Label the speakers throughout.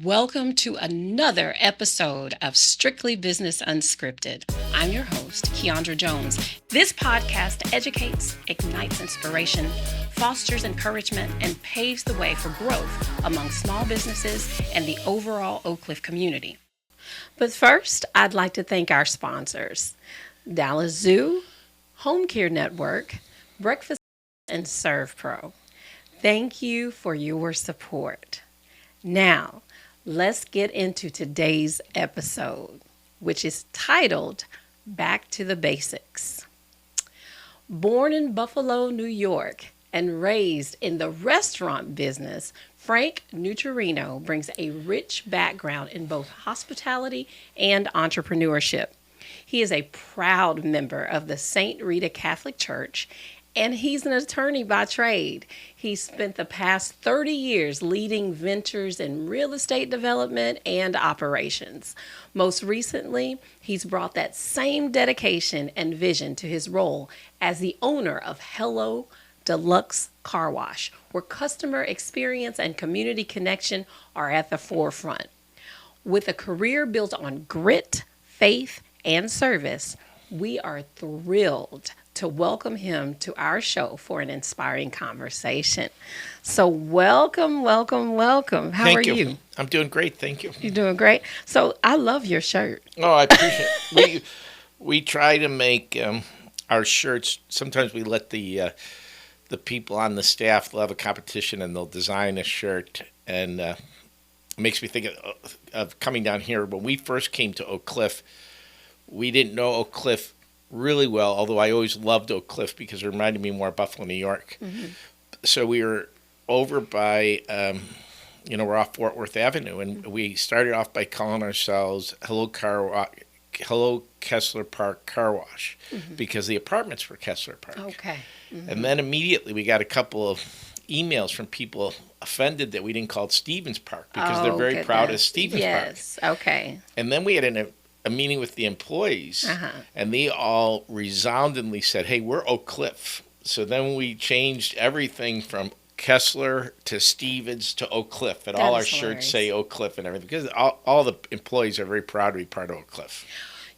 Speaker 1: Welcome to another episode of Strictly Business Unscripted. I'm your host, Keandra Jones. This podcast educates, ignites inspiration, fosters encouragement, and paves the way for growth among small businesses and the overall Oak Cliff community. But first, I'd like to thank our sponsors, Dallas Zoo, Home Care Network, Breakfast, and Serve Pro. Thank you for your support. Now, let's get into today's episode, which is titled Back to the Basics. Born in Buffalo, New York, and raised in the restaurant business, Frank Nuchereno brings a rich background in both hospitality and entrepreneurship. He is a proud member of the St. Rita Catholic Church, and he's an attorney by trade. He spent the past 30 years leading ventures in real estate development and operations. Most recently, he's brought that same dedication and vision to his role as the owner of Deluxe Car Wash, where customer experience and community connection are at the forefront. With a career built on grit, faith, and service, we are thrilled to welcome him to our show for an inspiring conversation. So welcome. How
Speaker 2: Thank
Speaker 1: are
Speaker 2: you.
Speaker 1: you?
Speaker 2: I'm doing great. Thank you.
Speaker 1: You're doing great. So I love your shirt.
Speaker 2: Oh, I appreciate it. We try to make our shirts. Sometimes we let the people on the staff, they'll have a competition and they'll design a shirt. And it makes me think of coming down here. When we first came to Oak Cliff, we didn't know Oak Cliff really well, although I always loved Oak Cliff because it reminded me more of Buffalo, New York. Mm-hmm. So we were over by, we're off Fort Worth Avenue, and we started off by calling ourselves Hello Kessler Park Car Wash, because the apartments were Kessler Park.
Speaker 1: Okay. Mm-hmm.
Speaker 2: And then immediately we got a couple of emails from people offended that we didn't call it Stevens Park because they're very proud of Stevens Park.
Speaker 1: Yes, okay.
Speaker 2: And then we had a meeting with the employees, and they all resoundingly said, hey, we're Oak Cliff. So then we changed everything from Kessler to Stevens to Oak Cliff, and all our shirts say Oak Cliff and everything, because all the employees are very proud to be part of Oak Cliff.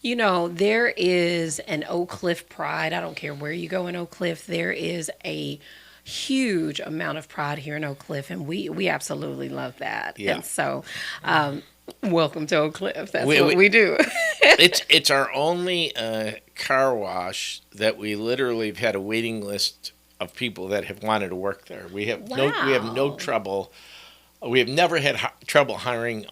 Speaker 1: You know, there is an Oak Cliff pride. I don't care where you go in Oak Cliff. There is a huge amount of pride here in Oak Cliff, and we absolutely love that.
Speaker 2: Yeah.
Speaker 1: And so, welcome to Oak Cliff. That's what we do.
Speaker 2: It's our only car wash that we literally have had a waiting list of people that have wanted to work there. We have no trouble. We have never had trouble hiring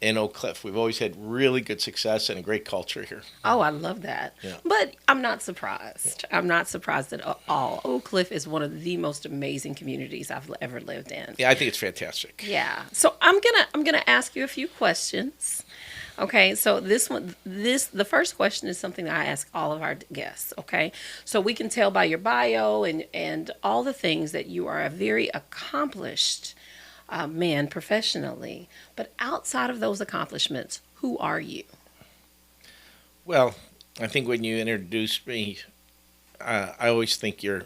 Speaker 2: in Oak Cliff. We've always had really good success and a great culture here.
Speaker 1: Oh, I love that. Yeah. But I'm not surprised. Yeah. I'm not surprised at all. Oak Cliff is one of the most amazing communities I've ever lived in.
Speaker 2: Yeah, I think it's fantastic.
Speaker 1: Yeah. So I'm gonna ask you a few questions. Okay, so the first question is something that I ask all of our guests, okay? So we can tell by your bio and all the things that you are a very accomplished man professionally. But outside of those accomplishments, who are you?
Speaker 2: Well, I think when you introduced me, I always think you're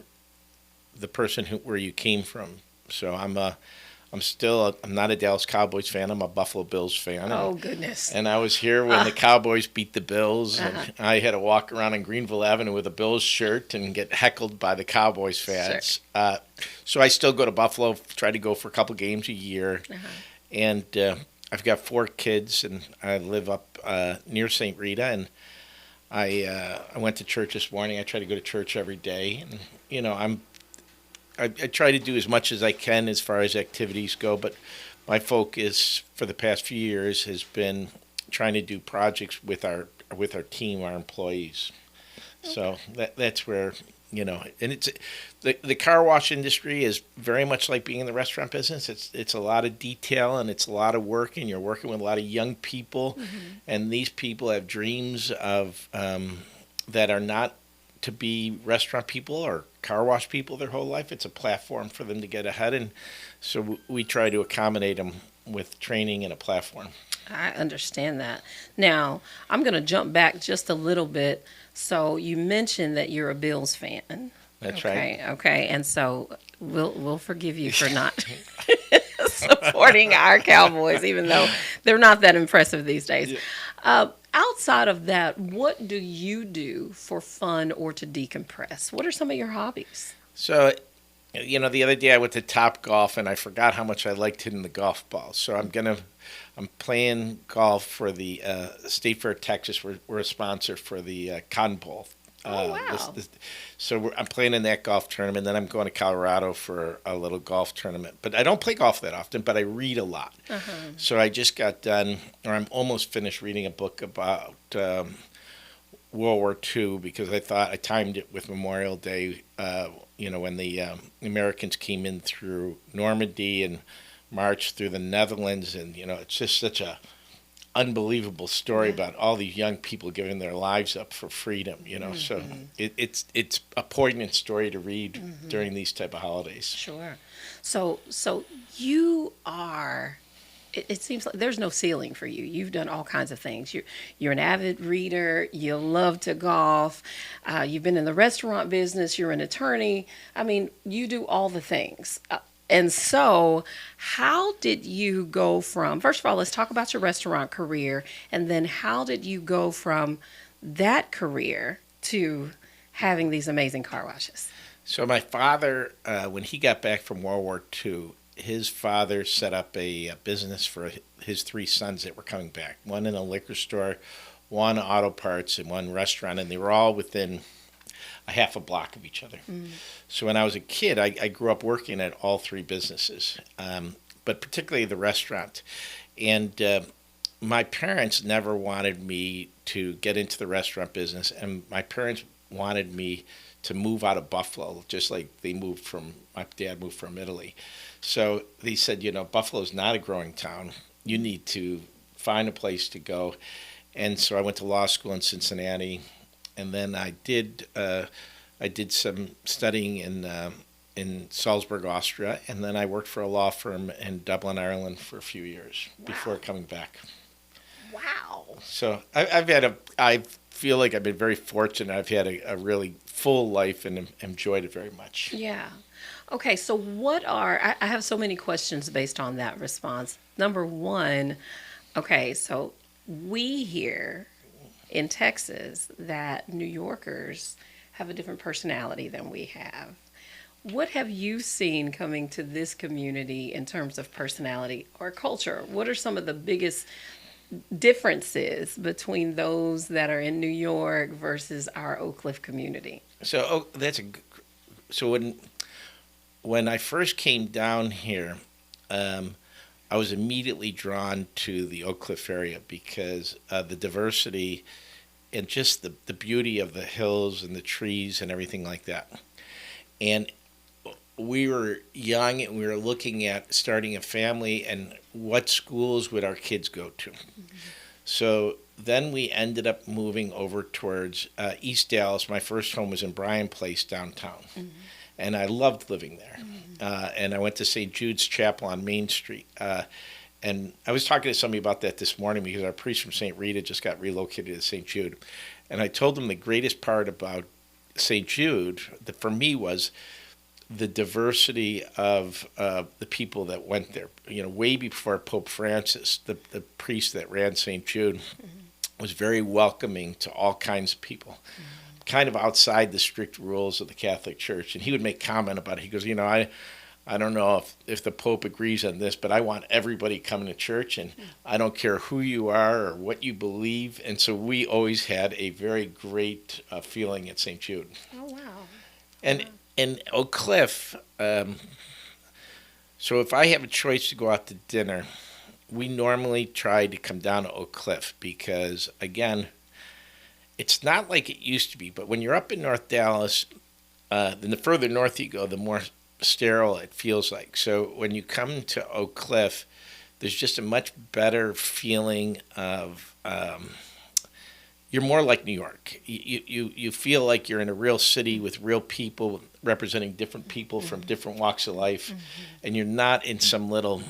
Speaker 2: the person where you came from. So I'm not a Dallas Cowboys fan. I'm a Buffalo Bills fan.
Speaker 1: Oh, goodness.
Speaker 2: And I was here when the Cowboys beat the Bills. And I had to walk around on Greenville Avenue with a Bills shirt and get heckled by the Cowboys fans. Sure. So I still go to Buffalo, try to go for a couple games a year. And I've got 4 kids, and I live up near St. Rita. And I went to church this morning. I try to go to church every day. And, I try to do as much as I can as far as activities go, but my focus for the past few years has been trying to do projects with our team, our employees. Okay. So that's where, and it's the car wash industry is very much like being in the restaurant business. It's a lot of detail and it's a lot of work, and you're working with a lot of young people, and these people have dreams of that are not to be restaurant people or car wash people their whole life. It's a platform for them to get ahead, and so we try to accommodate them with training and a platform.
Speaker 1: I understand that. Now, I'm going to jump back just a little bit. So you mentioned that you're a Bills fan.
Speaker 2: That's right.
Speaker 1: Okay, and so we'll forgive you for not supporting our Cowboys, even though they're not that impressive these days.
Speaker 2: Yeah.
Speaker 1: Outside of that, what do you do for fun or to decompress? What are some of your hobbies?
Speaker 2: So, the other day I went to Top Golf and I forgot how much I liked hitting the golf ball. So I'm playing golf for the State Fair, Texas. We're a sponsor for the Cotton Bowl.
Speaker 1: Oh, wow.
Speaker 2: So I'm playing in that golf tournament. Then I'm going to Colorado for a little golf tournament. But I don't play golf that often, but I read a lot.
Speaker 1: Uh-huh.
Speaker 2: So I just got done, or I'm almost finished reading a book about World War II because I thought I timed it with Memorial Day, when the Americans came in through Normandy and marched through the Netherlands. And, it's just such a unbelievable story about all these young people giving their lives up for freedom, So it's a poignant story to read during these type of holidays.
Speaker 1: Sure. So you are. It seems like there's no ceiling for you. You've done all kinds of things. You're an avid reader. You love to golf. You've been in the restaurant business. You're an attorney. I mean, you do all the things. And so how did you go from, first of all, let's talk about your restaurant career. And then how did you go from that career to having these amazing car washes?
Speaker 2: So my father, when he got back from World War II, his father set up a business for his three sons that were coming back. One in a liquor store, one auto parts, and one restaurant. And they were all within a half a block of each other. So when I was a kid, I grew up working at all three businesses, but particularly the restaurant. And my parents never wanted me to get into the restaurant business, and my parents wanted me to move out of Buffalo, just like my dad moved from Italy. So they said, Buffalo's not a growing town. You need to find a place to go. And so I went to law school in Cincinnati. And then I did some studying in Salzburg, Austria, and then I worked for a law firm in Dublin, Ireland for a few years before coming back.
Speaker 1: Wow.
Speaker 2: So I feel like I've been very fortunate. I've had a really full life and enjoyed it very much.
Speaker 1: Yeah. Okay, so I have so many questions based on that response. Number one, okay, so we hear in Texas that New Yorkers have a different personality than we have. What have you seen coming to this community in terms of personality or culture? What are some of the biggest differences between those that are in New York versus our Oak Cliff community?
Speaker 2: So when I first came down here, I was immediately drawn to the Oak Cliff area because the diversity and just the beauty of the hills and the trees and everything like that. And we were young and we were looking at starting a family and what schools would our kids go to. So then we ended up moving over towards East Dallas. My first home was in Bryan Place downtown. And I loved living there. And I went to St. Jude's Chapel on Main Street. And I was talking to somebody about that this morning because our priest from St. Rita just got relocated to St. Jude. And I told him the greatest part about St. Jude, for me, was the diversity of the people that went there. Way before Pope Francis, the priest that ran St. Jude was very welcoming to all kinds of people. Kind of outside the strict rules of the Catholic Church. And he would make comment about it. He goes, I don't know if the Pope agrees on this, but I want everybody coming to church, and I don't care who you are or what you believe. And so we always had a very great feeling at St. Jude.
Speaker 1: Oh, wow.
Speaker 2: And in Oak Cliff, so if I have a choice to go out to dinner, we normally try to come down to Oak Cliff because, again, it's not like it used to be, but when you're up in North Dallas, then the further north you go, the more sterile it feels like. So when you come to Oak Cliff, there's just a much better feeling of you're more like New York. You feel like you're in a real city with real people representing different people from different walks of life, and you're not in some little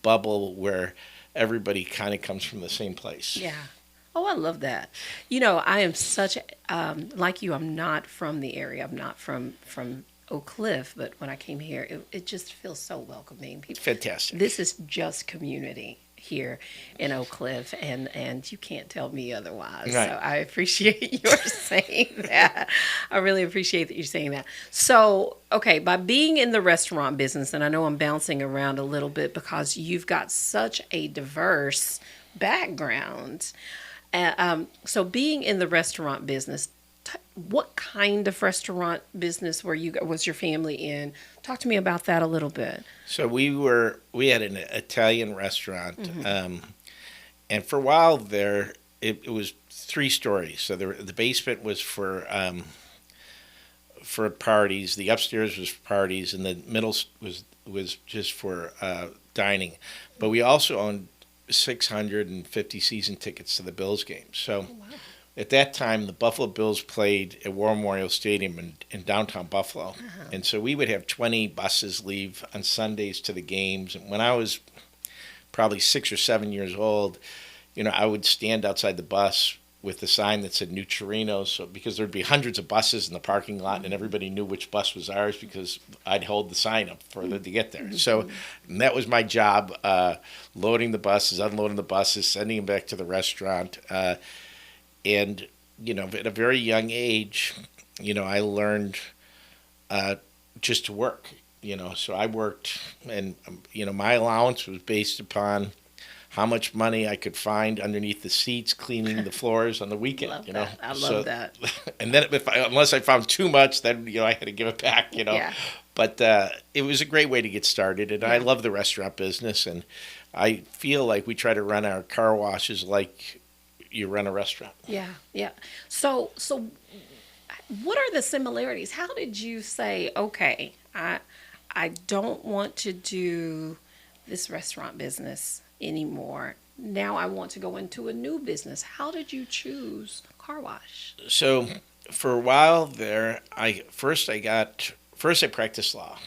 Speaker 2: bubble where everybody kind of comes from the same place.
Speaker 1: Yeah. Oh, I love that. I am such, like you, I'm not from the area. I'm not from Oak Cliff, but when I came here, it just feels so welcoming. People,
Speaker 2: Fantastic.
Speaker 1: this is just community here in Oak Cliff, and you can't tell me otherwise.
Speaker 2: Right.
Speaker 1: So I appreciate your saying that. I really appreciate that you're saying that. So, okay, by being in the restaurant business, and I know I'm bouncing around a little bit because you've got such a diverse background. So being in the restaurant business, what kind of restaurant business was your family in? Talk to me about that a little bit.
Speaker 2: So we had an Italian restaurant, and for a while there, it was 3 stories. So the basement was for parties, the upstairs was for parties, and the middle was just for dining. But we also owned 650 season tickets to the Bills games. So.
Speaker 1: Oh, wow.
Speaker 2: At that time, the Buffalo Bills played at War Memorial Stadium in downtown Buffalo. And so we would have 20 buses leave on Sundays to the games. And when I was probably 6 or 7 years old, I would stand outside the bus with the sign that said Nuchereno, so because there'd be hundreds of buses in the parking lot, and everybody knew which bus was ours because I'd hold the sign up further to get there. So that was my job, loading the buses, unloading the buses, sending them back to the restaurant. And, at a very young age, I learned just to work, So I worked, and, my allowance was based upon how much money I could find underneath the seats cleaning the floors on the weekend,
Speaker 1: I love that.
Speaker 2: And then unless I found too much, then, I had to give it back,
Speaker 1: Yeah.
Speaker 2: But it was a great way to get started. And I love the restaurant business. And I feel like we try to run our car washes like you run a restaurant.
Speaker 1: Yeah. So what are the similarities? How did you say, okay, I don't want to do this restaurant business anymore. Now I want to go into a new business. How did you choose car wash?
Speaker 2: So for a while there, I practiced law.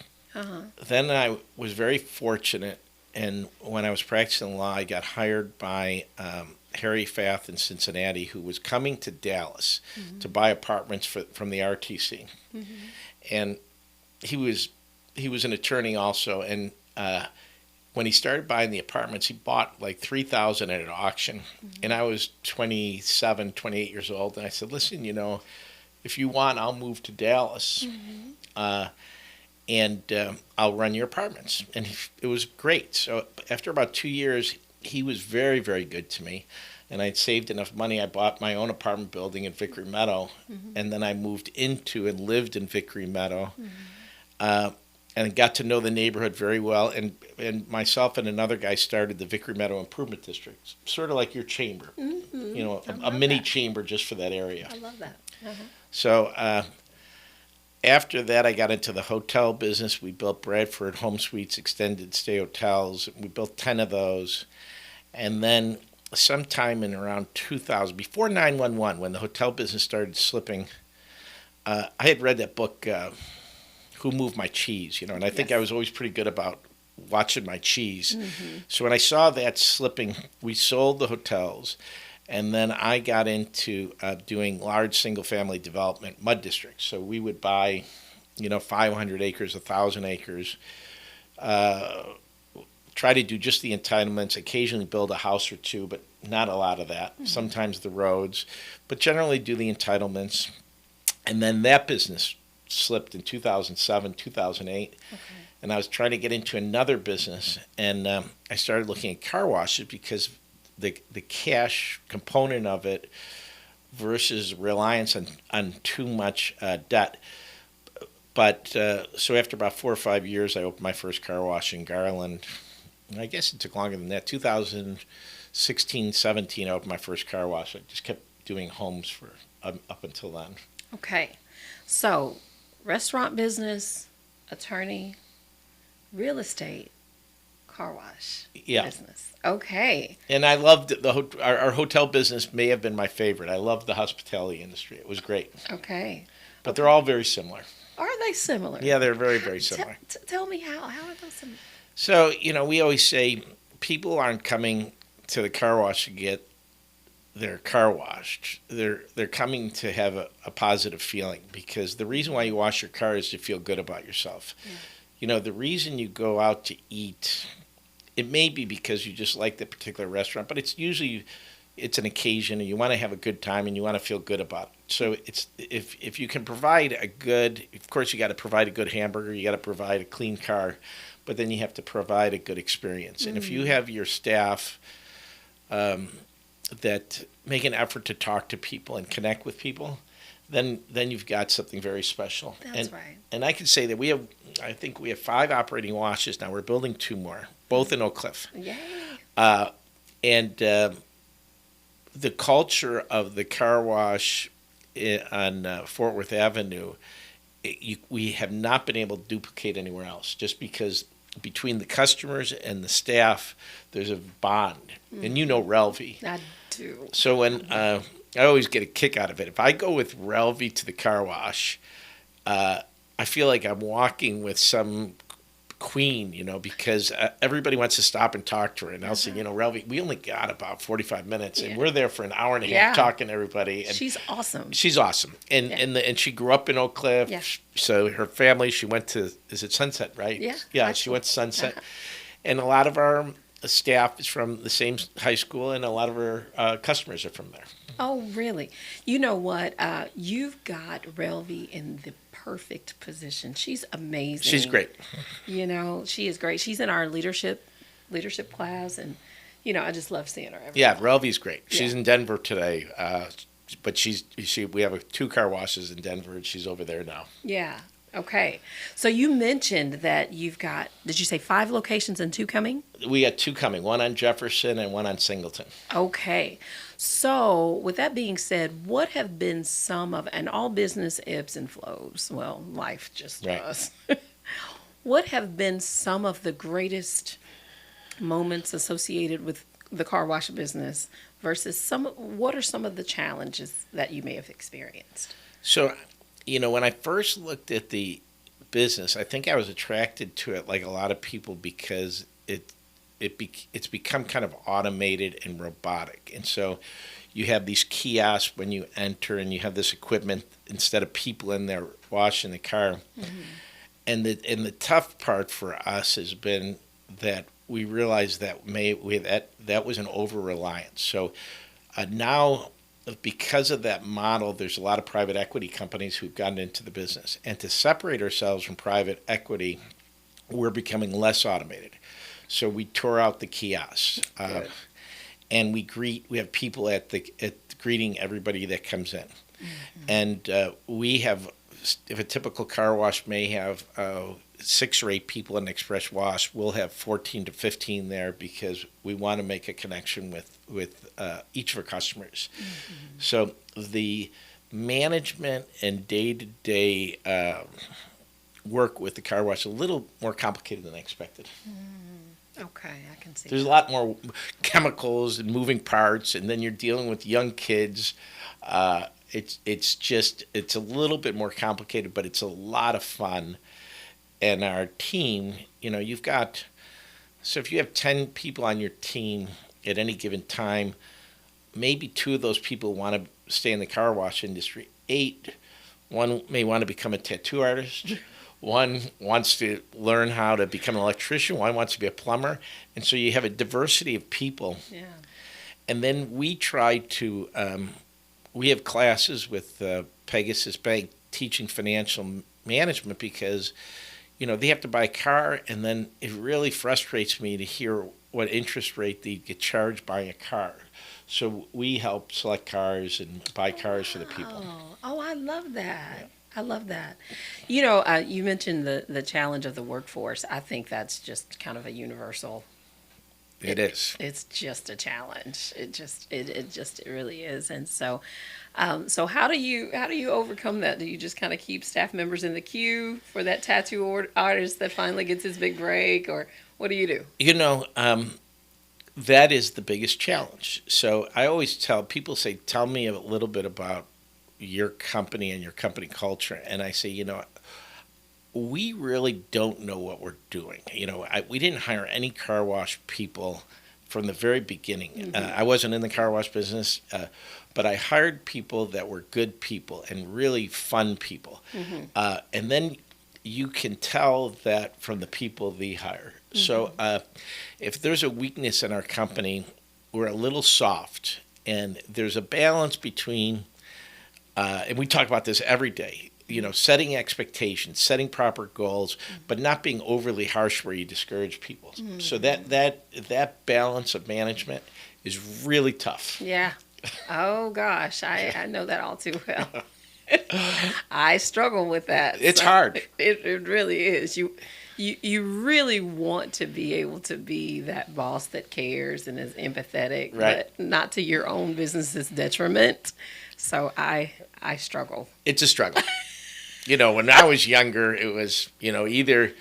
Speaker 2: Then I was very fortunate, and when I was practicing law, I got hired by Harry Fath in Cincinnati, who was coming to Dallas to buy apartments from the RTC. And he was an attorney also, and when he started buying the apartments, he bought like 3,000 at an auction. And I was 27, 28 years old, and I said, listen, if you want, I'll move to Dallas, and I'll run your apartments. And it was great. So after about 2 years, he was very, very good to me. And I'd saved enough money. I bought my own apartment building in Vickery Meadow. And then I moved into and lived in Vickery Meadow. And got to know the neighborhood very well. And myself and another guy started the Vickery Meadow Improvement District, sort of like your chamber. A mini chamber just for that area.
Speaker 1: I love that.
Speaker 2: So after that, I got into the hotel business. We built Bradford Home Suites, extended stay hotels. We built 10 of those. And then sometime in around 2000, before 9/11, when the hotel business started slipping, I had read that book, Who Moved My Cheese? And I think I was always pretty good about watching my cheese. So when I saw that slipping, we sold the hotels. And then I got into doing large single-family development mud districts. So we would buy, 500 acres, 1,000 acres, try to do just the entitlements, occasionally build a house or two, but not a lot of that. Sometimes the roads, but generally do the entitlements. And then that business slipped in 2007, 2008. And I was trying to get into another business. And I started looking at car washes because the cash component of it versus reliance on too much debt. But so after about 4 or 5 years, I opened my first car wash in Garland. I guess it took longer than that. 2016, 17, I opened my first car wash. I just kept doing homes for up until then.
Speaker 1: Okay. So restaurant business, attorney, real estate, car wash business. Okay.
Speaker 2: And I loved our hotel business may have been my favorite. I loved the hospitality industry. It was great.
Speaker 1: Okay.
Speaker 2: But they're all very similar.
Speaker 1: Are they similar?
Speaker 2: Yeah, they're very, very similar.
Speaker 1: Tell me how. How are those similar?
Speaker 2: So, we always say people aren't coming to the car wash to get their car washed, they're coming to have a positive feeling, because the reason why you wash your car is to feel good about yourself. Yeah. You know, the reason you go out to eat, it may be because you just like the particular restaurant, but it's usually it's an occasion and you want to have a good time and you want to feel good about it. So it's if you can provide a good, of course you got to provide a good hamburger, you got to provide a clean car, but then you have to provide a good experience. And if you have your staff that make an effort to talk to people and connect with people, then you've got something very special.
Speaker 1: That's right.
Speaker 2: And I can say that I think we have 5 operating washes now. We're building 2 more, both in Oak Cliff.
Speaker 1: Yay.
Speaker 2: And the culture of the car wash on Fort Worth Avenue, we have not been able to duplicate anywhere else, just because between the customers and the staff, there's a bond. Mm-hmm. And you know Relvi.
Speaker 1: I do.
Speaker 2: So when I always get a kick out of it. If I go with Relvi to the car wash, I feel like I'm walking with some queen, you know, because everybody wants to stop and talk to her. And I'll say, you know, Relvi, we only got about 45 minutes, and we're there for an hour and a half talking to everybody. And
Speaker 1: she's awesome.
Speaker 2: She's awesome. And she grew up in Oak Cliff. Yeah. So her family, she went to, is it Sunset, right? Yeah. Yeah, she went to Sunset. And a lot of our staff is from the same high school, and a lot of our customers are from there.
Speaker 1: Oh, really? You know what? You've got Relvi in the perfect position. She's amazing.
Speaker 2: She's great.
Speaker 1: You know, she is great. She's in our leadership class, and you know, I just love seeing her.
Speaker 2: Yeah, Relvi's great. She's in Denver today, but we have 2 car washes in Denver, and she's over there now.
Speaker 1: Yeah. Okay. So you mentioned that you've got, did you say 5 locations and 2 coming?
Speaker 2: We got 2 coming, one on Jefferson and one on Singleton. Okay.
Speaker 1: So with that being said, what have been some of, and all business ebbs and flows, well, life just does. What have been some of the greatest moments associated with the car wash business versus what are some of the challenges that you may have experienced?
Speaker 2: So, you know, when I first looked at the business, I think I was attracted to it like a lot of people because it's become kind of automated and robotic. And so you have these kiosks when you enter, and you have this equipment instead of people in there washing the car. Mm-hmm. And the tough part for us has been that we realized that that was an over-reliance. So now, because of that model, there's a lot of private equity companies who've gotten into the business. And to separate ourselves from private equity, we're becoming less automated. So we tore out the kiosks, and we have people at greeting everybody that comes in. Mm-hmm. And we have, if a typical car wash may have 6 or 8 people in express wash, we'll have 14 to 15 there because we want to make a connection with each of our customers. Mm-hmm. So the management and day-to-day work with the car wash is a little more complicated than I expected.
Speaker 1: Okay, I can see.
Speaker 2: There's a lot more chemicals and moving parts, and then you're dealing with young kids. It's a little bit more complicated, but it's a lot of fun. And our team, you know, so if you have 10 people on your team at any given time, maybe 2 of those people want to stay in the car wash industry. 1 may want to become a tattoo artist. 1 wants to learn how to become an electrician. 1 wants to be a plumber. And so you have a diversity of people. Yeah. And then we try to, we have classes with Pegasus Bank teaching financial management because, you know, they have to buy a car, and then it really frustrates me to hear what interest rate they get charged buying a car. So we help select cars and buy cars for the people.
Speaker 1: Oh, I love that. Yeah. I love that. You know, you mentioned the challenge of the workforce. I think that's just kind of a universal.
Speaker 2: It is.
Speaker 1: It's just a challenge. It really is. And so, so how do you overcome that? Do you just kind of keep staff members in the queue for that tattoo artist that finally gets his big break, or what do you do?
Speaker 2: You know, that is the biggest challenge. So I always tell people, tell me a little bit about your company and your company culture. And I say, you know, we really don't know what we're doing. You know, we didn't hire any car wash people from the very beginning. I wasn't in the car wash business, but I hired people that were good people and really fun people. And then you can tell that from the people they hire. So if there's a weakness in our company, we're a little soft. And there's a balance between, and we talk about this every day, setting expectations, setting proper goals, but not being overly harsh where you discourage people. So that balance of management is really tough.
Speaker 1: Yeah. Oh, gosh. I know that all too well. I struggle with that.
Speaker 2: It's hard.
Speaker 1: It really is. You really want to be able to be that boss that cares and is empathetic,
Speaker 2: right,
Speaker 1: but not to your own business's detriment. So I struggle.
Speaker 2: It's a struggle. When I was younger, it was, either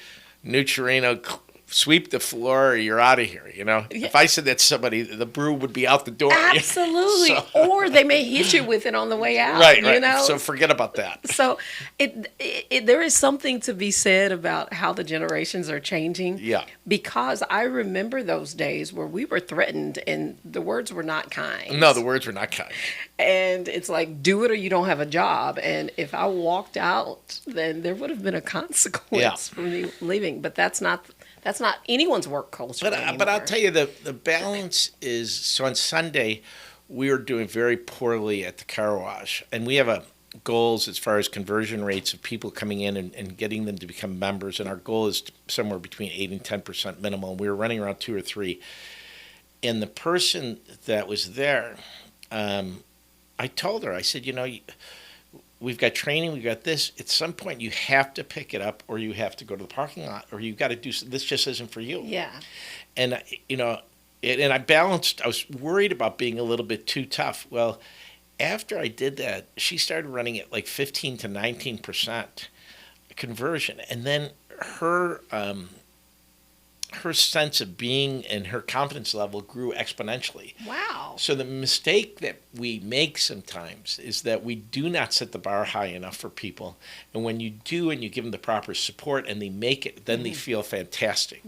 Speaker 2: Nuchereno sweep the floor or you're out of here, Yeah. If I said that to somebody, the broom would be out the door.
Speaker 1: Absolutely. Or they may hit you with it on the way out.
Speaker 2: Right. So forget about that.
Speaker 1: So there is something to be said about how the generations are changing.
Speaker 2: Yeah.
Speaker 1: Because I remember those days where we were threatened and the words were not kind.
Speaker 2: No, the words were not kind.
Speaker 1: And it's like, do it or you don't have a job. And if I walked out, then there would have been a consequence for me leaving. But that's not anyone's work culture anymore.
Speaker 2: But I'll tell you, the balance is, so on Sunday, we were doing very poorly at the car wash. And we have goals as far as conversion rates of people coming in and getting them to become members. And our goal is somewhere between 8 and 10% minimal. And we were running around 2 or 3. And the person that was there, I told her, I said, we've got training, we've got this. At some point, you have to pick it up, or you have to go to the parking lot, or you've got to do this. Just isn't for you.
Speaker 1: Yeah.
Speaker 2: And and I balanced. I was worried about being a little bit too tough. Well, after I did that, she started running at like 15 to 19% conversion, and then her sense of being and her confidence level grew exponentially.
Speaker 1: Wow.
Speaker 2: So the mistake that we make sometimes is that we do not set the bar high enough for people. And when you do and you give them the proper support and they make it, then they feel fantastic.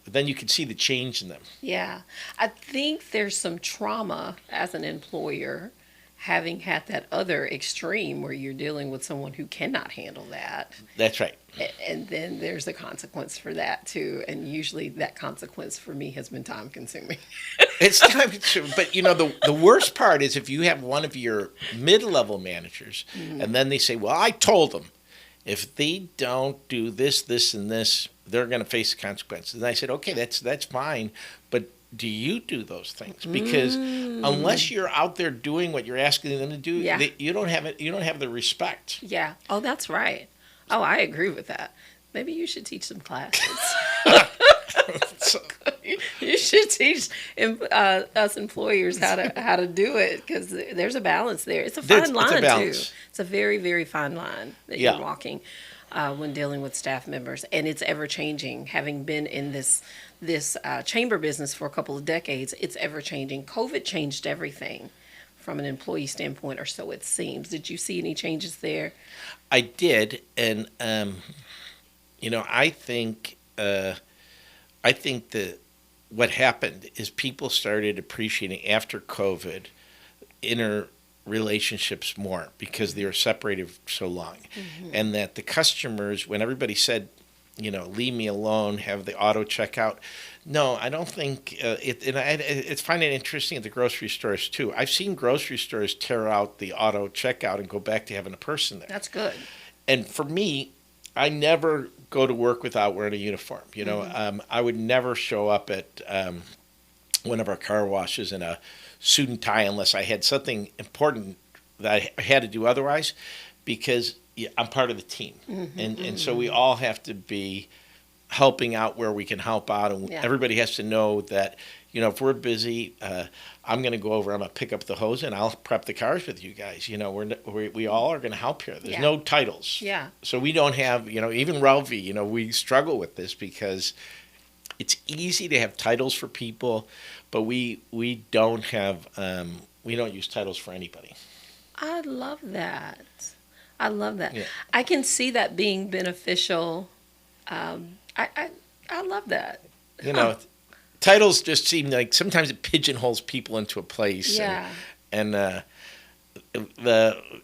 Speaker 2: Then you can see the change in them. Yeah.
Speaker 1: I think there's some trauma as an employer having had that other extreme where you're dealing with someone who cannot handle that.
Speaker 2: That's right.
Speaker 1: And then there's a consequence for that too. And usually that consequence for me has been time consuming.
Speaker 2: It's time consuming. But the worst part is if you have one of your mid-level managers and then they say, well, I told them if they don't do this, this, and this, they're going to face the consequences. And I said, okay, that's fine. But do you do those things? Because unless you're out there doing what you're asking them to do, you don't have it. You don't have the respect.
Speaker 1: Yeah. Oh, that's right. Oh, I agree with that. Maybe you should teach some classes. You should teach us employers how to do it, because there's a balance there. It's a fine line too. It's a very, very fine line that you're walking when dealing with staff members, and it's ever changing. Having been in this chamber business for a couple of decades, it's ever changing. COVID changed everything from an employee standpoint, or so it seems. Did you see any changes there?
Speaker 2: I did, and I think that what happened is people started appreciating after COVID inner relationships more because they were separated so long, and that the customers, when everybody said, leave me alone, have the auto checkout. No, I don't think it. And it's finding it interesting at the grocery stores too. I've seen grocery stores tear out the auto checkout and go back to having a person there.
Speaker 1: That's good.
Speaker 2: And for me, I never go to work without wearing a uniform. I would never show up at one of our car washes in a suit and tie unless I had something important that I had to do otherwise, because I'm part of the team. And so we all have to be helping out where we can help out. And everybody has to know that, if we're busy, I'm going to go over, I'm going to pick up the hose and I'll prep the cars with you guys. We all are going to help here. There's no titles.
Speaker 1: Yeah.
Speaker 2: So we don't have, even Relvi, we struggle with this because it's easy to have titles for people, but we don't have, we don't use titles for anybody.
Speaker 1: I love that. Yeah. I can see that being beneficial. I love that.
Speaker 2: titles just seem like sometimes it pigeonholes people into a place.
Speaker 1: Yeah.
Speaker 2: And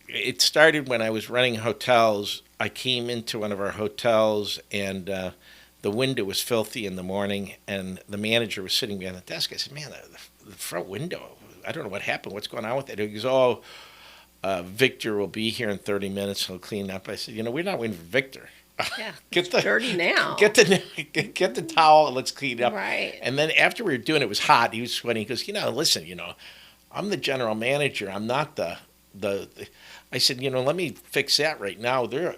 Speaker 2: it started when I was running hotels. I came into one of our hotels, and the window was filthy in the morning, and the manager was sitting behind the desk. I said, man, the front window, I don't know what happened. What's going on with it? He goes, Victor will be here in 30 minutes. He'll clean up. I said, we're not waiting for Victor.
Speaker 1: Yeah, it's dirty now.
Speaker 2: Get the towel and let's clean it up.
Speaker 1: Right.
Speaker 2: And then after we were doing it, was hot. He was sweating. He goes, listen, I'm the general manager. I'm not the. I said, let me fix that right now. There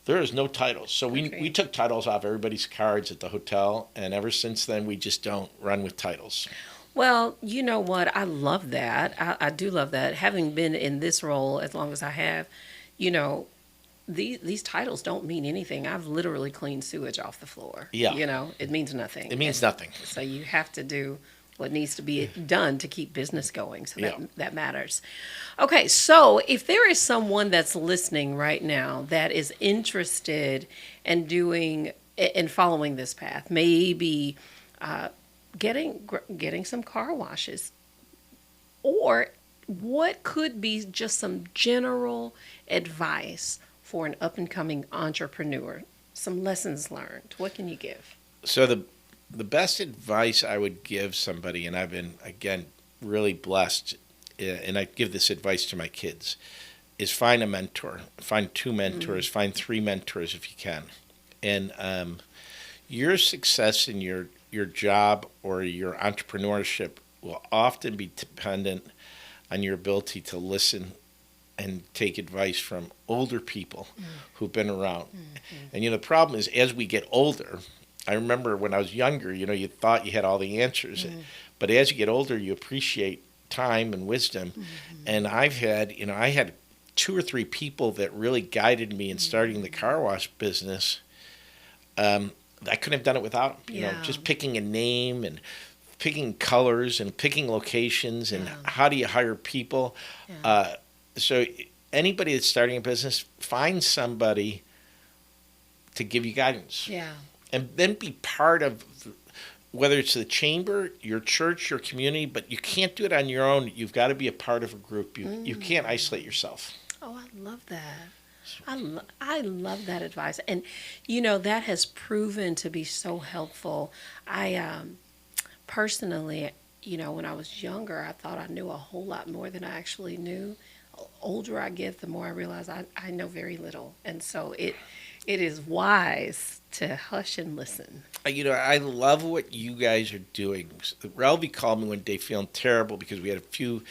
Speaker 2: is no titles. So we took titles off everybody's cards at the hotel, and ever since then we just don't run with titles.
Speaker 1: Well, you know what? I love that. I do love that. Having been in this role as long as I have, these titles don't mean anything. I've literally cleaned sewage off the floor.
Speaker 2: Yeah.
Speaker 1: It means nothing.
Speaker 2: It means nothing.
Speaker 1: So you have to do what needs to be done to keep business going. So that matters. Okay, so if there is someone that's listening right now that is interested in doing and following this path, maybe getting some car washes, or what could be just some general advice for an up-and-coming entrepreneur, some lessons learned, what can you give?
Speaker 2: So the best advice I would give somebody, and I've been, again, really blessed, and I give this advice to my kids, is find a mentor. Find 2 mentors, find 3 mentors if you can. And your success in your job or your entrepreneurship will often be dependent on your ability to listen and take advice from older people who've been around. And the problem is, as we get older, I remember when I was younger, you thought you had all the answers. But as you get older, you appreciate time and wisdom. And I've had, I had 2 or 3 people that really guided me in starting the car wash business. I couldn't have done it without them. Just picking a name and picking colors and picking locations and how do you hire people. So anybody that's starting a business, find somebody to give you guidance. And then be part of, whether it's the chamber, your church, your community, but you can't do it on your own. You've got to be a part of a group. You can't isolate yourself.
Speaker 1: Oh, I love that. I love that advice. And, that has proven to be so helpful. I personally, when I was younger, I thought I knew a whole lot more than I actually knew. Older I get, the more I realize I know very little. And so it is wise to hush and listen.
Speaker 2: I love what you guys are doing. Relvi called me one day feeling terrible because we had a few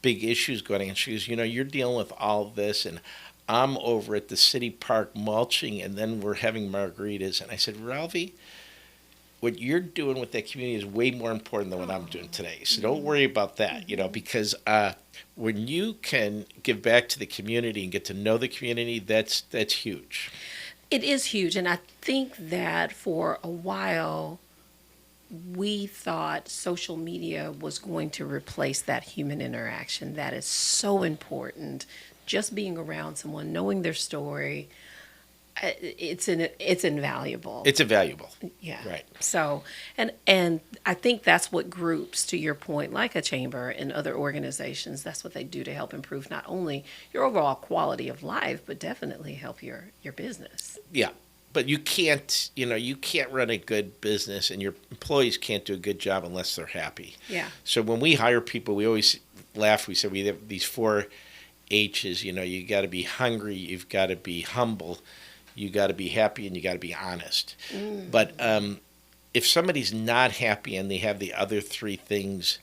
Speaker 2: big issues going on. And she goes, you're dealing with all this, and I'm over at the city park mulching, and then we're having margaritas. And I said, Relvi, what you're doing with that community is way more important than what I'm doing today. So don't worry about that, because when you can give back to the community and get to know the community, that's huge.
Speaker 1: It is huge, and I think that for a while we thought social media was going to replace that human interaction. That is so important. Just being around someone, knowing their story, it's invaluable.
Speaker 2: It's invaluable.
Speaker 1: Yeah.
Speaker 2: Right.
Speaker 1: So, and I think that's what groups, to your point, like a chamber and other organizations, that's what they do to help improve not only your overall quality of life, but definitely help your business.
Speaker 2: Yeah. But you can't run a good business, and your employees can't do a good job unless they're happy.
Speaker 1: Yeah.
Speaker 2: So when we hire people, we always laugh. We say we have these 4 H's. You got to be hungry, you've got to be humble, you got to be happy, and you got to be honest. But if somebody's not happy and they have the other 3 things,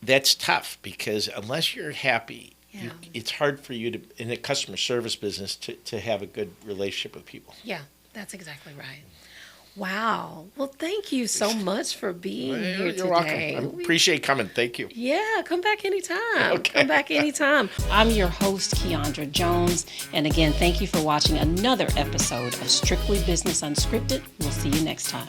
Speaker 2: that's tough, because unless you're happy, it's hard for you to, in a customer service business, to have a good relationship with people.
Speaker 1: Yeah, that's exactly right. Wow. Well, thank you so much for being here today.
Speaker 2: You're welcome. I appreciate coming. Thank you.
Speaker 1: Yeah, come back anytime.
Speaker 2: Okay.
Speaker 1: Come back anytime. I'm your host, Keandra Jones. And again, thank you for watching another episode of Strictly Business Unscripted. We'll see you next time.